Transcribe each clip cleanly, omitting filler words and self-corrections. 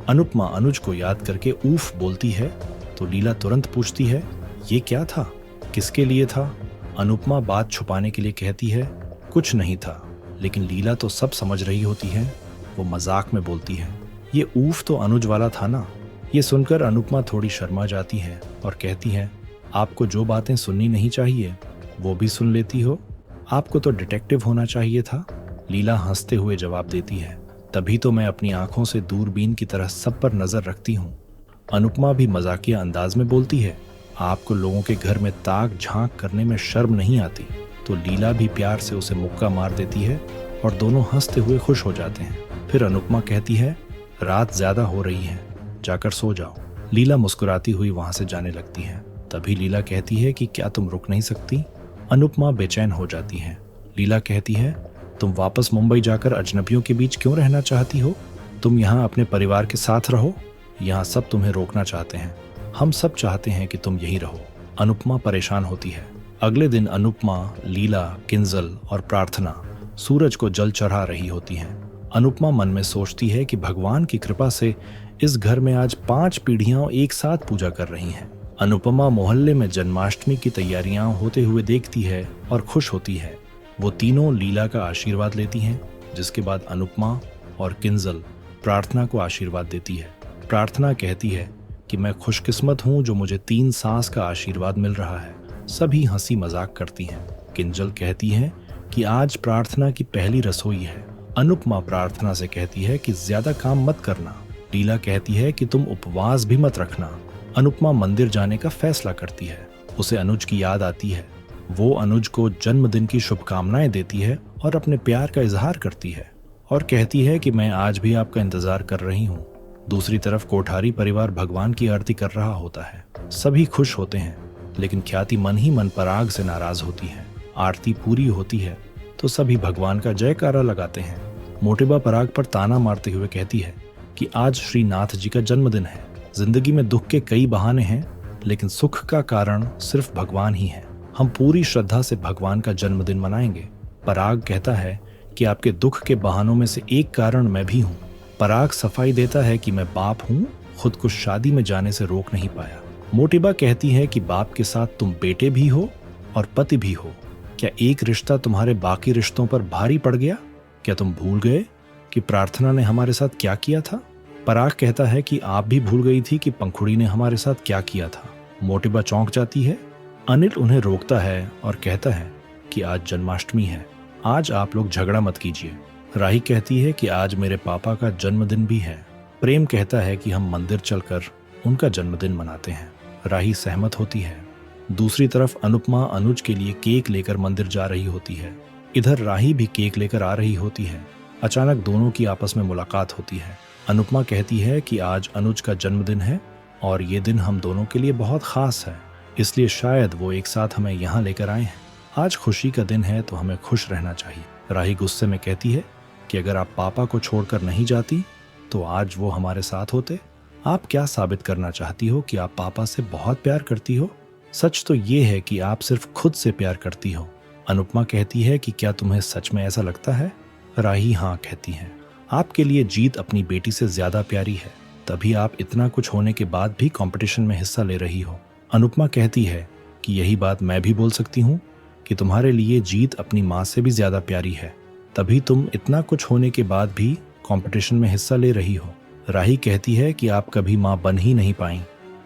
अनुपमा अनुज को याद करके ऊफ बोलती है तो लीला तुरंत पूछती है, ये क्या था, किसके लिए था? अनुपमा बात छुपाने के लिए कहती है, कुछ नहीं था। लेकिन लीला तो सब समझ रही होती है। वो मजाक में बोलती है, ये ऊफ तो अनुज वाला था ना। ये सुनकर अनुपमा थोड़ी शर्मा जाती है और कहती है, आपको जो बातें सुननी नहीं चाहिए वो भी सुन लेती हो। आपको तो डिटेक्टिव होना चाहिए था। लीला हंसते हुए जवाब देती है, तभी तो मैं अपनी आंखों से दूरबीन की तरह सब पर नजर रखती हूँ। अनुपमा भी मजाकिया अंदाज में बोलती है, आपको लोगों के घर में ताक झांक करने में शर्म नहीं आती? तो लीला भी प्यार से उसे मुक्का मार देती है और दोनों हंसते हुए खुश हो जाते हैं। फिर अनुपमा कहती है, रात ज्यादा हो रही है, जाकर सो जाओ। लीला मुस्कुराती हुई वहां से जाने लगती है। तभी लीला कहती है कि क्या तुम रुक नहीं सकती? अनुपमा बेचैन हो जाती है। लीला कहती है, तुम वापस मुंबई जाकर अजनबियों के बीच क्यों रहना चाहती हो? तुम यहाँ अपने परिवार के साथ रहो। यहाँ सब तुम्हें रोकना चाहते हैं। हम सब चाहते हैं कि तुम यहीं रहो। अनुपमा परेशान होती है। अगले दिन अनुपमा, लीला, किंजल और प्रार्थना सूरज को जल चढ़ा रही होती हैं। अनुपमा मन में सोचती है कि भगवान की कृपा से इस घर में आज 5 पीढ़ियां एक साथ पूजा कर रही हैं। अनुपमा मोहल्ले में जन्माष्टमी की तैयारियां होते हुए देखती है और खुश होती है। वो तीनों लीला का आशीर्वाद लेती हैं, जिसके बाद अनुपमा और किंजल प्रार्थना को आशीर्वाद देती है। प्रार्थना कहती है कि मैं खुशकिस्मत हूँ जो मुझे 3 सास का आशीर्वाद मिल रहा है। सभी हंसी मजाक करती हैं। किंजल कहती है कि आज प्रार्थना की पहली रसोई है। अनुपमा प्रार्थना से कहती है कि ज्यादा काम मत करना। लीला कहती है कि तुम उपवास भी मत रखना। अनुपमा मंदिर जाने का फैसला करती है। उसे अनुज की याद आती है। वो अनुज को जन्मदिन की शुभकामनाएं देती है और अपने प्यार का इजहार करती है और कहती है कि मैं आज भी आपका इंतजार कर रही हूँ। दूसरी तरफ कोठारी परिवार भगवान की आरती कर रहा होता है। सभी खुश होते हैं, लेकिन ख्याति मन ही मन पराग से नाराज होती है। आरती पूरी होती है तो सभी भगवान का जयकारा लगाते हैं। मोटेबा पराग पर ताना मारते हुए कहती है कि आज श्रीनाथ जी का जन्मदिन है। जिंदगी में दुख के कई बहाने हैं, लेकिन सुख का कारण सिर्फ भगवान ही है। हम पूरी श्रद्धा से भगवान का जन्मदिन मनाएंगे। पराग कहता है कि आपके दुख के बहानों में से एक कारण मैं भी हूँ। पराग सफाई देता है कि मैं बाप हूँ, खुद को शादी में जाने से रोक नहीं पाया। मोटिबा कहती है कि बाप के साथ तुम बेटे भी हो और पति भी हो। क्या एक रिश्ता तुम्हारे बाकी रिश्तों पर भारी पड़ गया? क्या तुम भूल गए कि प्रार्थना ने हमारे साथ क्या किया था? पराग कहता है कि आप भी भूल गई थी कि पंखुड़ी ने हमारे साथ क्या किया था। मोटिबा चौंक जाती है। अनिल उन्हें रोकता है और कहता है कि आज जन्माष्टमी है, आज आप लोग झगड़ा मत कीजिए। राही कहती है कि आज मेरे पापा का जन्मदिन भी है। प्रेम कहता है कि हम मंदिर चलकर उनका जन्मदिन मनाते हैं। राही सहमत होती है। दूसरी तरफ अनुपमा अनुज के लिए केक लेकर मंदिर जा रही होती है। इधर राही भी केक लेकर आ रही होती है। अचानक दोनों की आपस में मुलाकात होती है। अनुपमा कहती है कि आज अनुज का जन्मदिन है और ये दिन हम दोनों के लिए बहुत खास है, इसलिए शायद वो एक साथ हमें यहाँ लेकर आए हैं। आज खुशी का दिन है तो हमें खुश रहना चाहिए। राही गुस्से में कहती है कि अगर आप पापा को छोड़कर नहीं जाती तो आज वो हमारे साथ होते। आप क्या साबित करना चाहती हो कि आप पापा से बहुत प्यार करती हो? सच तो ये है कि आप सिर्फ खुद से प्यार करती हो। अनुपमा कहती है कि क्या तुम्हें सच में ऐसा लगता है? राही हाँ कहती है। आपके लिए जीत अपनी बेटी से ज्यादा प्यारी है, तभी आप इतना कुछ होने के बाद भी कंपटीशन में हिस्सा ले रही हो। अनुपमा कहती है कि यही बात मैं भी बोल सकती हूँ कि तुम्हारे लिए जीत अपनी माँ से भी ज्यादा प्यारी है, तभी तुम इतना कुछ होने के बाद भी कंपटीशन में हिस्सा ले रही हो। राही कहती है कि आप कभी माँ बन ही नहीं पाई।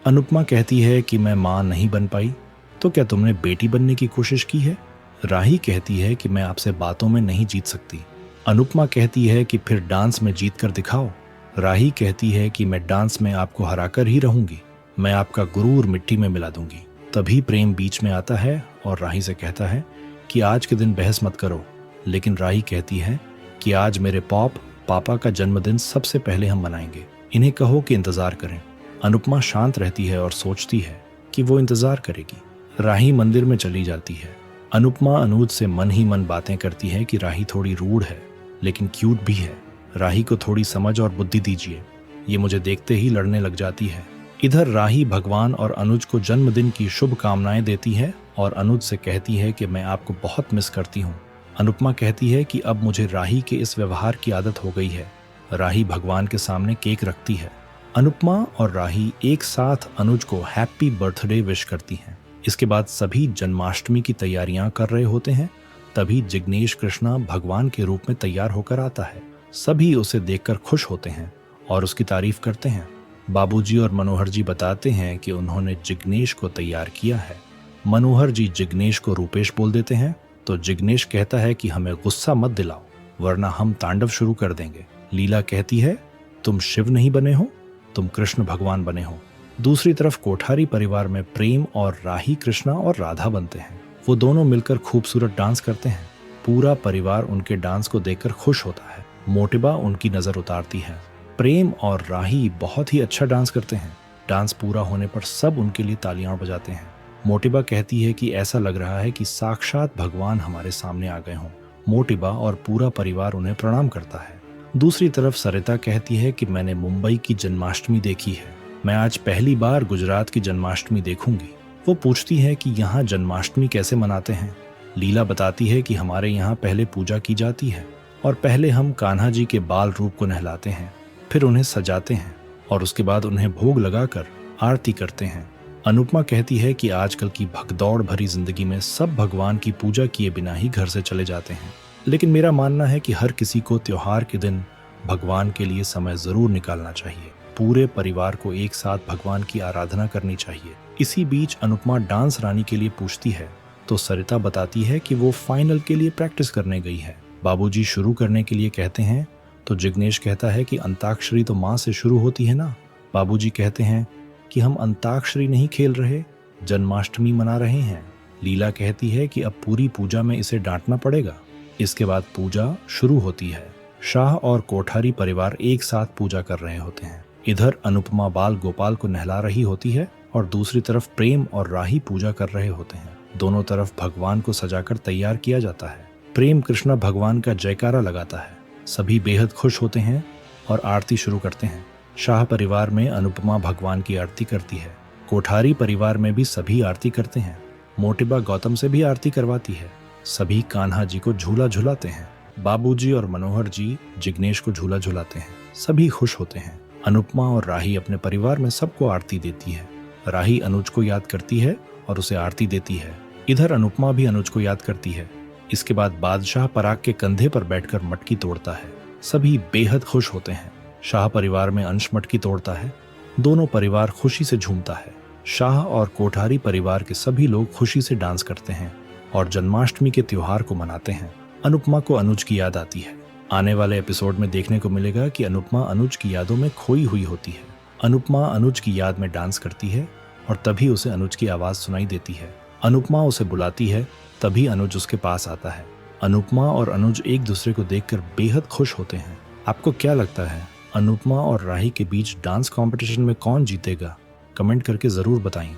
अनुपमा कहती है कि मैं माँ नहीं बन पाई, तो क्या तुमने बेटी बनने की कोशिश की है? राही कहती है कि मैं आपसे बातों में नहीं जीत सकती। अनुपमा कहती है कि फिर डांस में जीत कर दिखाओ। राही कहती है कि मैं डांस में आपको हराकर ही रहूंगी, मैं आपका गुरूर मिट्टी में मिला दूंगी। तभी प्रेम बीच में आता है और राही से कहता है कि आज के दिन बहस मत करो। लेकिन राही कहती है कि आज मेरे पापा का जन्मदिन सबसे पहले हम मनाएंगे, इन्हें कहो कि इंतजार करें। अनुपमा शांत रहती है और सोचती है कि वो इंतजार करेगी। राही मंदिर में चली जाती है। अनुपमा अनुज से मन ही मन बातें करती है कि राही थोड़ी रूड है लेकिन क्यूट भी है। राही को थोड़ी समझ और बुद्धि दीजिए, ये मुझे देखते ही लड़ने लग जाती है। इधर राही भगवान और अनुज को जन्मदिन की शुभकामनाएं देती है और अनुज से कहती है कि मैं आपको बहुत मिस करती हूँ। अनुपमा कहती है कि अब मुझे राही के इस व्यवहार की आदत हो गई है। राही भगवान के सामने केक रखती है। अनुपमा और राही एक साथ अनुज को हैप्पी बर्थडे विश करती हैं। इसके बाद सभी जन्माष्टमी की तैयारियां कर रहे होते हैं। तभी जिग्नेश कृष्णा भगवान के रूप में तैयार होकर आता है। सभी उसे देखकर खुश होते हैं और उसकी तारीफ करते हैं। बाबूजी और मनोहर जी बताते हैं कि उन्होंने जिग्नेश को तैयार किया है। मनोहर जी जिग्नेश को रूपेश बोल देते हैं तो जिग्नेश कहता है कि हमें गुस्सा मत दिलाओ वरना हम तांडव शुरू कर देंगे। लीला कहती है तुम शिव नहीं बने हो, तुम कृष्ण भगवान बने हो। दूसरी तरफ कोठारी परिवार में प्रेम और राही कृष्णा और राधा बनते हैं। वो दोनों मिलकर खूबसूरत डांस करते हैं। पूरा परिवार उनके डांस को देखकर खुश होता है। मोटिबा उनकी नजर उतारती है। प्रेम और राही बहुत ही अच्छा डांस करते हैं। डांस पूरा होने पर सब उनके लिए तालियां बजाते हैं। मोटिबा कहती है कि ऐसा लग रहा है कि साक्षात भगवान हमारे सामने आ गए हों। मोटिबा और पूरा परिवार उन्हें प्रणाम करता है। दूसरी तरफ सरिता कहती है कि मैंने मुंबई की जन्माष्टमी देखी है, मैं आज पहली बार गुजरात की जन्माष्टमी देखूंगी। वो पूछती है कि यहाँ जन्माष्टमी कैसे मनाते हैं। लीला बताती है कि हमारे यहाँ पहले पूजा की जाती है और पहले हम कान्हा जी के बाल रूप को नहलाते हैं, फिर उन्हें सजाते हैं और उसके बाद उन्हें भोग लगाकर आरती करते हैं। अनुपमा कहती है कि आजकल की भगदौड़ भरी जिंदगी में सब भगवान की पूजा किए बिना ही घर से चले जाते हैं, लेकिन मेरा मानना है कि हर किसी को त्योहार के दिन भगवान के लिए समय जरूर निकालना चाहिए। पूरे परिवार को एक साथ भगवान की आराधना करनी चाहिए। इसी बीच अनुपमा डांस रानी के लिए पूछती है तो सरिता बताती है कि वो फाइनल के लिए प्रैक्टिस करने गई है। बाबूजी शुरू करने के लिए कहते हैं तो जिग्नेश कहता है कि अंताक्षरी तो माँ से शुरू होती है ना। बाबूजी कहते हैं कि हम अंताक्षरी नहीं खेल रहे, जन्माष्टमी मना रहे हैं। लीला कहती है कि अब पूरी पूजा में इसे डांटना पड़ेगा। इसके बाद पूजा शुरू होती है। शाह और कोठारी परिवार एक साथ पूजा कर रहे होते हैं। इधर अनुपमा बाल गोपाल को नहला रही होती है और दूसरी तरफ प्रेम और राही पूजा कर रहे होते हैं। दोनों तरफ भगवान को सजाकर तैयार किया जाता है। प्रेम कृष्णा भगवान का जयकारा लगाता है। सभी बेहद खुश होते हैं और आरती शुरू करते हैं। शाह परिवार में अनुपमा भगवान की आरती करती है। कोठारी परिवार में भी सभी आरती करते हैं। मोटिबा गौतम से भी आरती करवाती है। सभी कान्हा जी को झूला झुलाते हैं। बाबूजी और मनोहर जी जिग्नेश को झूला झुलाते हैं। सभी खुश होते हैं। अनुपमा और राही अपने परिवार में सबको आरती देती है। राही अनुज को याद करती है और उसे आरती देती है। इधर अनुपमा भी अनुज को याद करती है। इसके बाद बादशाह पराग के कंधे पर बैठकर मटकी तोड़ता है। सभी बेहद खुश होते हैं। शाह परिवार में अंश मटकी तोड़ता है। दोनों परिवार खुशी से झूमता है। शाह और कोठारी परिवार के सभी लोग खुशी से डांस करते हैं और जन्माष्टमी के त्योहार को मनाते हैं। अनुपमा को अनुज की याद आती है। आने वाले एपिसोड में देखने को मिलेगा कि अनुपमा अनुज की यादों में खोई हुई होती है। अनुपमा अनुज की याद में डांस करती है और तभी उसे अनुज की आवाज सुनाई देती है। अनुपमा उसे बुलाती है, तभी अनुज उसके पास आता है। अनुपमा और अनुज एक दूसरे को देखकर बेहद खुश होते हैं। आपको क्या लगता है अनुपमा और राही के बीच डांस कंपटीशन में कौन जीतेगा? कमेंट करके जरूर बताएं।